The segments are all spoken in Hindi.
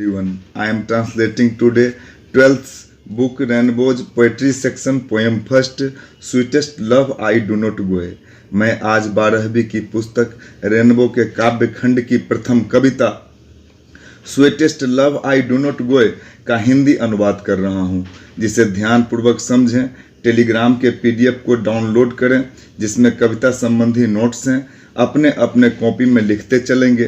Everyone, I am translating today 12th book Rainbow's poetry section poem first Sweetest Love I Do Not Go। मैं आज 12वीं की पुस्तक रेनबो के काव्य खंड की प्रथम कविता sweetest love I do not go का हिंदी अनुवाद कर रहा हूँ, जिसे ध्यानपूर्वक समझें। टेलीग्राम के पीडीएफ को डाउनलोड करें, जिसमें कविता संबंधी नोट्स हैं। अपने अपने कॉपी में लिखते चलेंगे।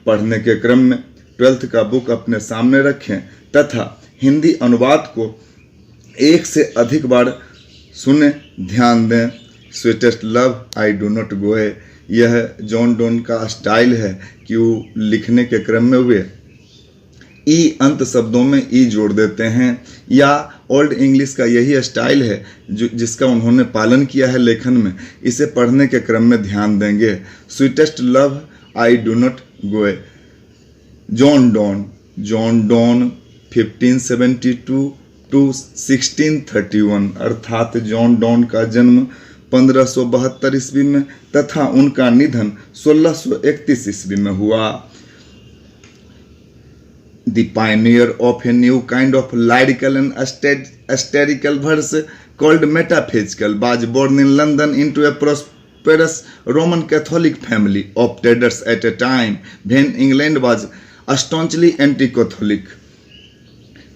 पढ़ने के क्रम में 12th का बुक अपने सामने रखें तथा हिंदी अनुवाद को एक से अधिक बार सुने, ध्यान दें। Sweetest love I do not गो, यह जॉन डोन का स्टाइल है कि वो लिखने के क्रम में हुए ई अंत शब्दों में ई जोड़ देते हैं, या ओल्ड इंग्लिश का यही स्टाइल है जिसका उन्होंने पालन किया है लेखन में। इसे पढ़ने के क्रम में ध्यान देंगे। Sweetest love I do not go. John Donne 1572 to 1631, अर्थात जॉन डॉन का जन्म 1572 ईस्वी में तथा उनका निधन 1631 ईस्वी में हुआ। The pioneer of a new kind of lyrical and satirical verse called metaphysical was born in London into a prosperous Roman Catholic family of traders at a time when England was staunchly anti-Catholic।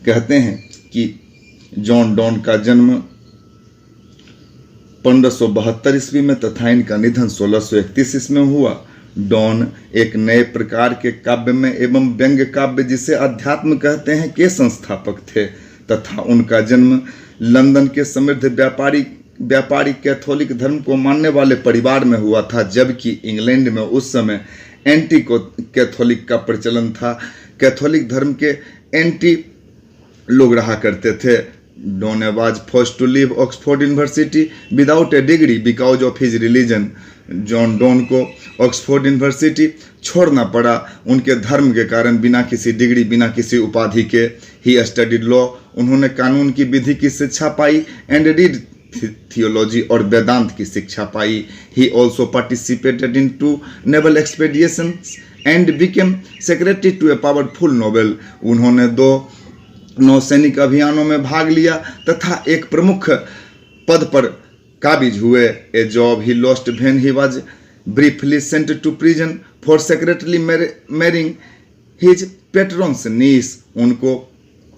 कहते हैं कि जॉन डॉन का जन्म 1572 ईस्वी में तथा इनका निधन 1631 ईस्वी में हुआ। डॉन एक नए प्रकार के काव्य में एवं व्यंग्य काव्य जिसे अध्यात्म कहते हैं के संस्थापक थे तथा उनका जन्म लंदन के समृद्ध व्यापारी कैथोलिक धर्म को मानने वाले परिवार में हुआ था, जबकि इंग्लैंड में उस समय एंटी कैथोलिक का प्रचलन था। कैथोलिक धर्म के एंटी लोग रहा करते थे। Donne was forced to leave Oxford University without a degree because of his religion. John Donne को ऑक्सफोर्ड यूनिवर्सिटी छोड़ना पड़ा उनके धर्म के कारण, बिना किसी डिग्री, बिना किसी उपाधि के। ही स्टडीड लॉ, उन्होंने कानून की विधि की शिक्षा पाई, एंड रीड थियोलॉजी और वेदांत की शिक्षा पाई। He also participated in 2 naval expeditions and became secretary to a powerful noble. उन्होंने 2 नौसैनिक अभियानों में भाग लिया तथा एक प्रमुख पद पर काबिज हुए। A job he lost when he was briefly sent to prison for secretly marrying his patron's niece. उनको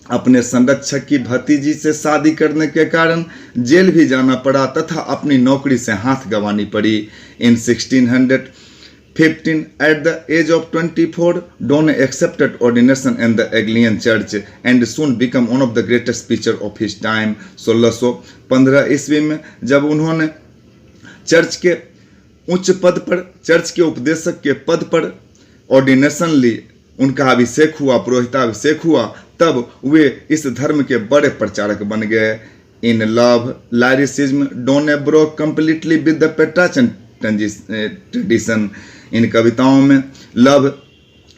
अपने संरक्षक की भतीजी से शादी करने के कारण जेल भी जाना पड़ा तथा अपनी नौकरी से हाथ गंवानी पड़ी। इन 1615 at the age of 24, Donne accepted ordination in the Anglican Church and soon became one of the greatest preachers of his time। 1615 ईस्वी में जब उन्होंने चर्च के उच्च पद पर, चर्च के उपदेशक के पद पर ऑर्डिनेशन ली, उनका अभिषेक हुआ, पुरोहिताभिषेक हुआ, तब वे इस धर्म के बड़े प्रचारक बन गए। In love lyricism Donne broke completely with the Petrarchan tradition. इन कविताओं में लव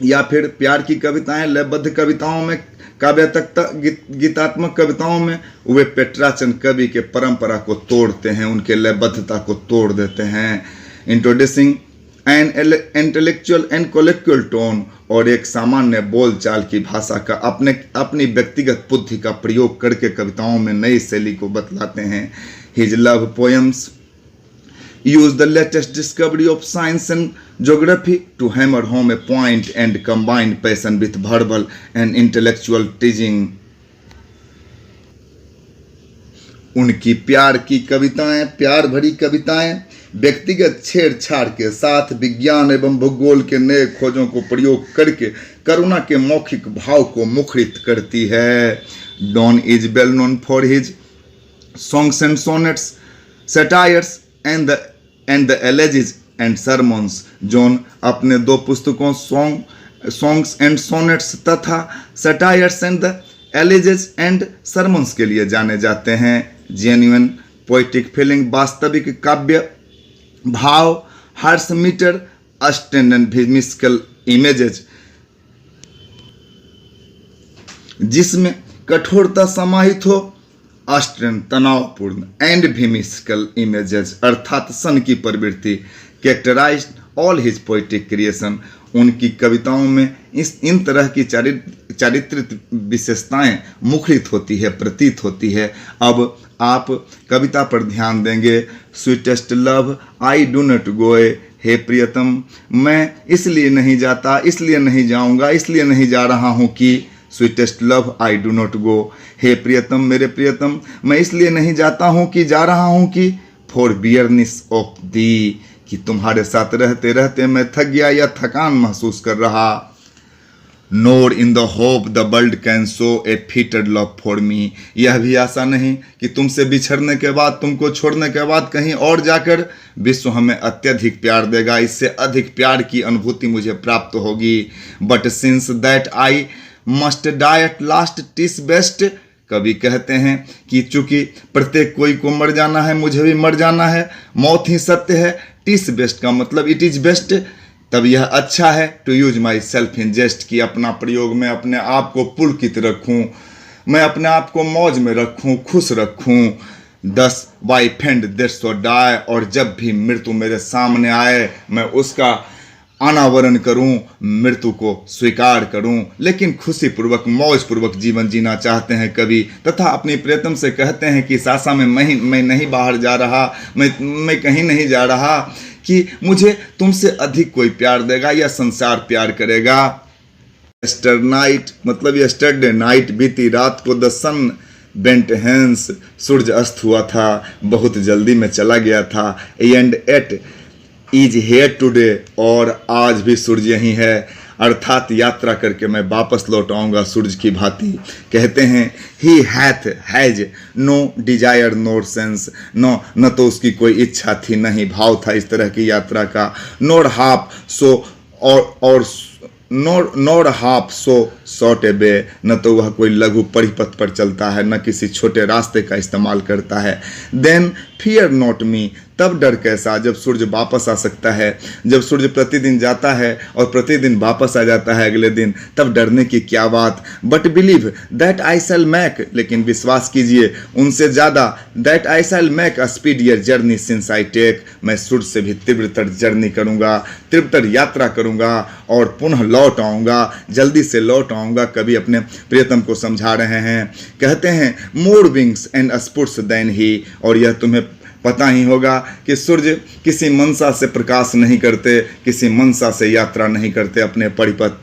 या फिर प्यार की कविताएं, लयबद्ध कविताओं में, काव्यात्मक गीतात्मक कविताओं में वे पेट्रार्चन कवि के परंपरा को तोड़ते हैं, उनके लयबद्धता को तोड़ देते हैं। Introducing an intellectual and colloquial tone, और एक सामान्य बोलचाल की भाषा का अपनी व्यक्तिगत बुद्धि का प्रयोग करके कविताओं में नई शैली को बतलाते हैं। His love poems use the latest discovery of science and geography to hammer home a point and combine passion with verbal and intellectual teaching। उनकी प्यार की कविताएं, प्यार भरी कविताएं व्यक्तिगत छेड़छाड़ के साथ विज्ञान एवं भूगोल के नए खोजों को प्रयोग करके करुणा के मौखिक भाव को मुखरित करती है। Donne is well known for his songs and sonnets, satires and the elegies and sermons। John अपने 2 पुस्तकों सॉन्ग्स एंड सोनेट्स तथा satires and the elegies and sermons के लिए जाने जाते हैं। जेन्युइन पोएटिक फीलिंग, वास्तविक काव्य भाव, हार्स मीटर, अस्टेंडेंट म्यूजिकल इमेजेस जिसमें कठोरता समाहित हो, अस्ट्रेन तनावपूर्ण, एंड व्हीमिकल इमेजेस अर्थात सन की प्रवृत्ति characterized all his poetic creation. उनकी कविताओं में इन तरह की चारित्रिक विशेषताएं मुखरित होती है, प्रतीत होती है। अब आप कविता पर ध्यान देंगे। Sweetest love I do not go, हे प्रियतम मैं इसलिए नहीं जाता, इसलिए नहीं जाऊंगा, इसलिए नहीं जा रहा हूं कि sweetest love I do not go, हे प्रियतम मेरे प्रियतम मैं इसलिए नहीं जाता हूं कि जा रहा हूं कि फॉर बियरनेस ऑफ दी, कि तुम्हारे साथ रहते रहते मैं थक गया या थकान महसूस कर रहा। Nor in the hope the world can show a fitter love for me, यह भी आशा नहीं कि तुमसे बिछड़ने के बाद, तुमको छोड़ने के बाद कहीं और जाकर विश्व हमें अत्यधिक प्यार देगा, इससे अधिक प्यार की अनुभूति मुझे प्राप्त होगी। But since that I must die at last TISS best, कवि कहते हैं कि चूंकि प्रत्येक कोई को मर जाना है, मुझे भी मर जाना है, मौत ही सत्य है। टिस बेस्ट का मतलब इट इज बेस्ट, तब यह अच्छा है to use myself in jest, कि अपना प्रयोग में अपने आप को पुलकित रखूं, मैं अपने आप को मौज में रखूं, खुश रखूं। Thus by feigned this so die, और जब भी मृत्यु मेरे सामने आए मैं उसका अनावरण करूं, मृत्यु को स्वीकार करूं, लेकिन खुशी पूर्वक मौज पूर्वक जीवन जीना चाहते हैं कवि, तथा अपनी प्रियतम से कहते हैं कि इस आशा में मैं नहीं बाहर जा रहा, मैं कहीं नहीं जा रहा कि मुझे तुमसे अधिक कोई प्यार देगा या संसार प्यार करेगा। यस्टर नाइट मतलब यस्टरडे नाइट, बीती रात को द सन बेंट हैंस, सूरज अस्त हुआ था, बहुत जल्दी में चला गया था। And yet is here today, और आज भी सूरज यहीं है, अर्थात यात्रा करके मैं वापस लौट आऊँगा सूरज की भांति। कहते हैं he hath no desire nor sense, न तो उसकी कोई इच्छा थी, न ही भाव था इस तरह की यात्रा का। नोर हाफ सो और नोर हाफ सो शॉर्ट ए वे, न तो वह कोई लघु परिपथ पर चलता है, न किसी छोटे रास्ते का इस्तेमाल करता है। देन फियर नॉट मी, तब डर कैसा, जब सूर्य वापस आ सकता है, जब सूर्य प्रतिदिन जाता है और प्रतिदिन वापस आ जाता है अगले दिन, तब डरने की क्या बात। But believe that I shall make, लेकिन विश्वास कीजिए उनसे ज़्यादा, that I shall make a speedier journey since I take, मैं सूर्य से भी तीव्रतर जर्नी करूँगा, तीव्रतर यात्रा करूँगा और पुनः लौट आऊँगा, जल्दी से लौट आऊँगा। कभी अपने प्रियतम को समझा रहे हैं, कहते हैं मोर विंग्स एंड स्पुट्स देन ही, और यह तुम्हें पता ही होगा कि सूर्य किसी मनसा से प्रकाश नहीं करते, किसी मनसा से यात्रा नहीं करते अपने परिपथ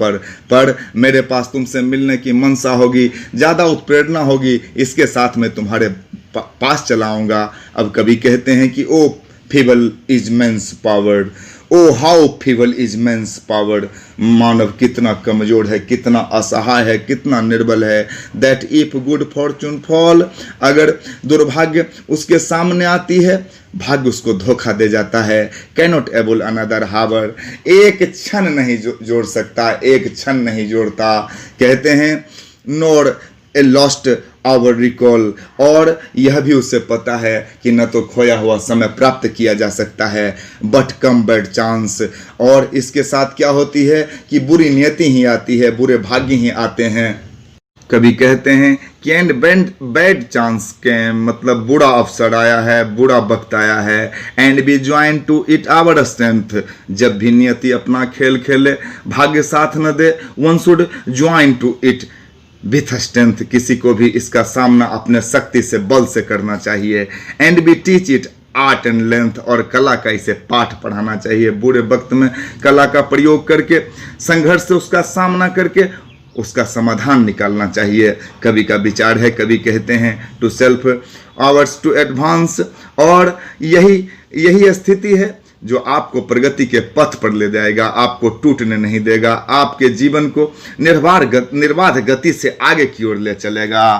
पर मेरे पास तुमसे मिलने की मनसा होगी, ज़्यादा उत्प्रेरणा होगी, इसके साथ मैं तुम्हारे पास चला आऊँगा। अब कभी कहते हैं कि O feeble is man's power, O how feeble is man's power, मानव कितना कमजोर है, कितना असहाय है, कितना निर्बल है। That if good fortune fall, अगर दुर्भाग्य उसके सामने आती है, भाग्य उसको धोखा दे जाता है। कैनॉट एबल अनदर हावर, एक क्षण नहीं जोड़ सकता, एक क्षण नहीं जोड़ता। कहते हैं नोर ए लॉस्ट आवर रिकॉल, और यह भी उसे पता है कि न तो खोया हुआ समय प्राप्त किया जा सकता है, बट कम बैड चांस, और इसके साथ क्या होती है कि बुरी नियति ही आती है, बुरे भाग्य ही आते हैं। कभी कहते हैं कि एंड बैड चांस के मतलब बुरा अवसर आया है, बुरा वक्त आया है। And we join to it our strength, जब भी नियति अपना खेल खेले, भाग्य साथ न दे, one should join to it with strength, किसी को भी इसका सामना अपने शक्ति से, बल से करना चाहिए। And we teach it art and length, और कला का इसे पाठ पढ़ाना चाहिए। बुरे वक्त में कला का प्रयोग करके, संघर्ष से उसका सामना करके उसका समाधान निकालना चाहिए। कवि का विचार है, कवि कहते हैं itself o'er us to advance, और यही स्थिति है जो आपको प्रगति के पथ पर ले जाएगा, आपको टूटने नहीं देगा, आपके जीवन को निर्बाध गति से आगे की ओर ले चलेगा।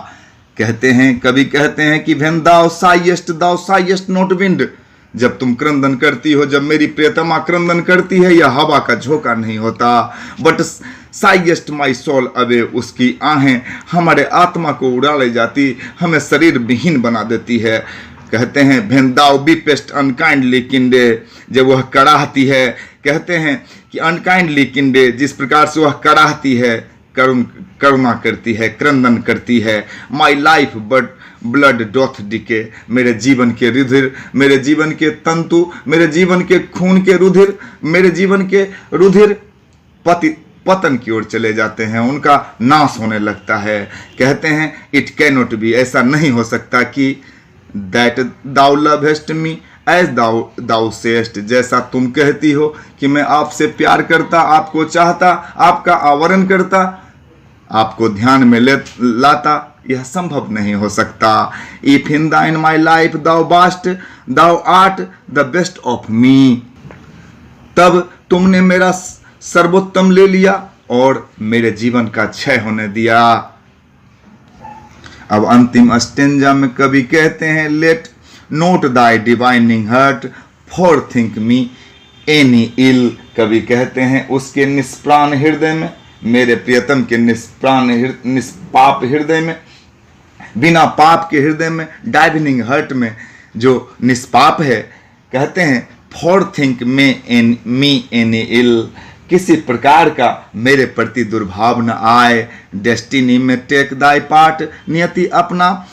कहते हैं, कवि कहते हैं कि when thou sighest not wind, जब तुम क्रंदन करती हो, जब मेरी प्रियतमा क्रंदन करती है, यह हवा का झोंका नहीं होता। बट साइएस्ट माई सोल अवे, उसकी आहें हमारे आत्मा को उड़ा ले जाती, हमें शरीर विहीन बना देती है। कहते हैं व्हेन thou weepest unkindly किंडे, जब वह कराहती है, कहते हैं कि अनकाइंडली किंडे, जिस प्रकार से वह कराहती है, करुणा करती है, क्रंदन करती है। My life but blood doth decay, मेरे जीवन के रुधिर, मेरे जीवन के तंतु, मेरे जीवन के खून के रुधिर, मेरे जीवन के रुधिर पतन की ओर चले जाते हैं, उनका नाश होने लगता है। कहते हैं इट कैनॉट बी, ऐसा नहीं हो सकता कि that thou lovest me as thou sayest, जैसा तुम कहती हो कि मैं आपसे प्यार करता, आपको चाहता, आपका आवरण करता, आपको ध्यान में लाता, यह संभव नहीं हो सकता। If in thine my life thou waste thou art the best of me, तब तुमने मेरा सर्वोत्तम ले लिया और मेरे जीवन का क्षय होने दिया। अब अंतिम स्टेंजा में कवि कहते हैं let not thy divining heart forethink me any ill, कवि कहते हैं उसके निष्प्राण हृदय में, मेरे प्रियतम के निष्पाप हृदय में, बिना पाप के हृदय में, डाइविनिंग हर्ट में जो निष्पाप है, कहते हैं फॉर थिंक मी एनी इल, किसी प्रकार का मेरे प्रति दुर्भाव न आए। डेस्टिनी में टेक दाई पार्ट, नियति अपना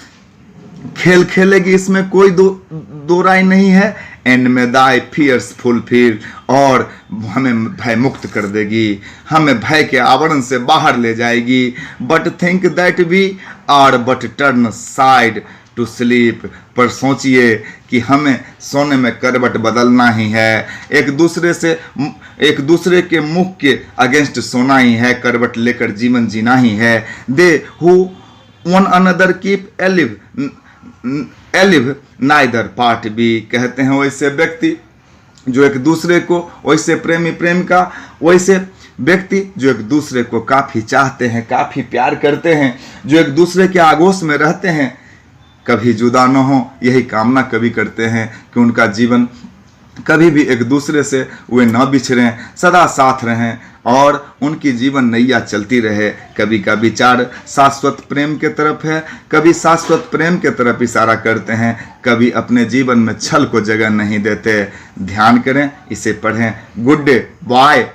खेल खेलेगी, इसमें कोई दो राय नहीं है। एंड में दाई फियर्स फुलफिल, और हमें भय मुक्त कर देगी, हमें भय के आवरण से बाहर ले जाएगी। But think that we are but turned aside to sleep, पर सोचिए कि हमें सोने में करवट बदलना ही है, एक दूसरे के मुख के अगेंस्ट सोना ही है, करवट लेकर जीवन जीना ही है। They who one another keep alive neither part be, कहते हैं वैसे व्यक्ति जो एक दूसरे को, वैसे प्रेमी प्रेमिका, वैसे व्यक्ति जो एक दूसरे को काफ़ी चाहते हैं, काफ़ी प्यार करते हैं, जो एक दूसरे के आगोश में रहते हैं, कभी जुदा न हो, यही कामना कभी करते हैं कि उनका जीवन कभी भी एक दूसरे से वे न बिछड़ें, सदा साथ रहें और उनकी जीवन नैया चलती रहे। कभी का विचार शाश्वत प्रेम के तरफ है, कभी शाश्वत प्रेम के तरफ इशारा करते हैं, कभी अपने जीवन में छल को जगह नहीं देते। ध्यान करें, इसे पढ़ें। Good day, bye.